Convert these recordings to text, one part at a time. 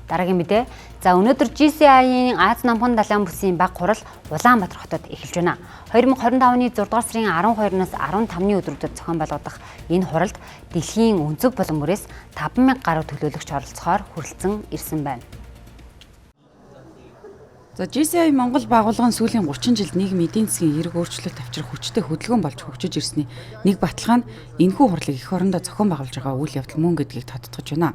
Дараагийн мэдээ. За өнөөдөр GCI-ийн Аз намхан далайн бүсийн баг хурал Улаанбаатар хотод эхэлж байна. 2025 оны 6 дугаар сарын 12-наас 15-ны өдрүүдэд зохион байгуулах энэ хуралд дэлхийн өнцөг болон мөрөөс 5,000 гаруй төлөөлөгч оролцохоор хүрэлцэн ирсэн байна. За GCI Монгол байгууллагын сүүлийн 30 жилд нийгмийн эдийн засгийн эерэг өөрчлөлт авчрах хүчтэй хөдөлгөөн болж хөгжиж ирсний нэг баталгаа нь энэхүү хурлыг эх орондоо зохион байгуулж байгаа үйл явдал мөн гэдгийг тодтогч байна.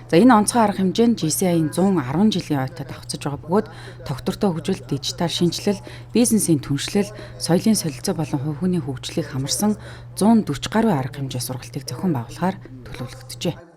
За энэ онцгой арга хэмжээнд GCI-ийн 110 жилийн ойтод давхцаж байгаа бөгөөд тогтвортой хөгжил, дижитал шинжилэл, бизнесийн түншлэл, соёлын солилцоо болон хувь хүний хөгжлийг хамарсан 140 гаруй арга хэмжээ сургалтыг зохион байгуулахаар төлөвлөгдөжээ.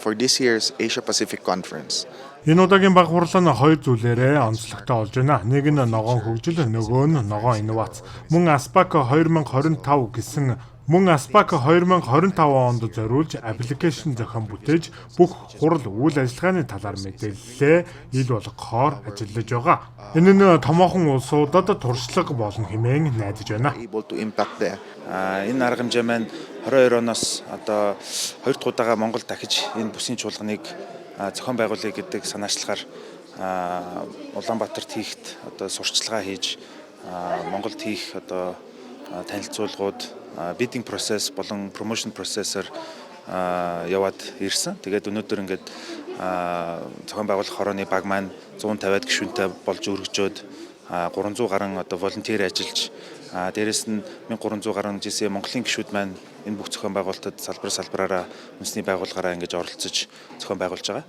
For this year's Asia Pacific Conference. Энэ удаагийн баг хурал нь хоёр зүйлээрээ онцлогтой болж байна. Нэг нь ногоон хөгжил, нөгөө нь ногоон инновац. Мөн ASPAC 2025 гэсэн ASPAC 2025 онд зориулж аппликейшн зохион бүтээж бүх хурал үйл ажиллагааны талаар мэдээлэлээ ил болгохоор ажиллаж байгаа. Энэ нь томоохон улсуудад туршлага болно хэмээн найдаж байна. Энэ арга хэмжээ маань 22 оноос одоо 2 дахь удаага Монгол дахиж энэ бүсийн чуулганыг зохион байгуулъя гэдэг санаачлагаар Улаанбаатарт хийхэд одоо сурчлагаа хийж Монголд хийх одоо танилцуулгууд bidding process болон promotion process-оор яваад ирсэн. Тэгээд өнөөдөр ингээд зохион байгуулах хорооны баг маань 150-аад гишүүнтэй болж өргөжөөд 300 гаруй одоо волонтер ажиллаж дээрэс нь 1300 гаруй GCI Монголын гишүүд маань энэ бүх зохион байгуулалтад салбараараа үндэсний байгууллагаараа ингэж оролцож зохион байгуулж байгаа.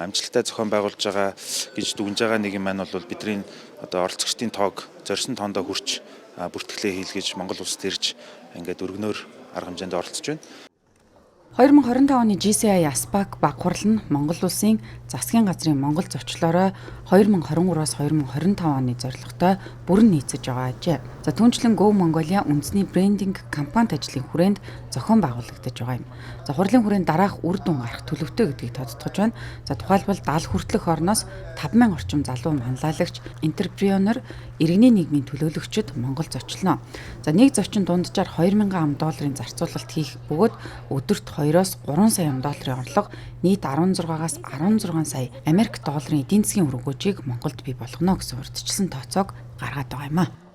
Амжилттай зохион байгуулж байгаа гэж дүгнж байгаа нэг юм маань бол бидний одоо оролцогчдын тоог зорьсон тоондоо хүрч бүртгэлээ хийлгэж Монгол улсад ирж ингээд өргөнөөр арга хэмжээнд оролцож байна. 2025 оны GCI ASPAC баг хурал нь Монгол улсын засгийн газрын Монгол зочлоороо 2023-аас 2025 оны зорилготой бүрэн нийцэж байгаа ажээ. За түүнчлэн Go Mongolia үндэсний брендинг кампанит ажлын хүрээнд зохион байгуулагдаж байгаа юм. За хурлын хүрээнд дараах үр дүн гарах төлөвтэй гэдгийг тодтогч байна. За тухайлбал 70 хүртэлх орноос 5,000 орчим залуу манлайлагч, энтерпренер, иргэний нийгмийн төлөөлөгчид Монгол зочлоо. За нэг зочин дунджаар $2,000 зарцуулалт хийх бөгөөд өдөрт 2-оос 3 сая долларын орлого, нийт 16-аас 16 сая Америк долларын эдийн засгийн өргөөжийг Монголд бий болгоно гэсэн урьдчилсан тооцоог гаргаад байгаа юм а.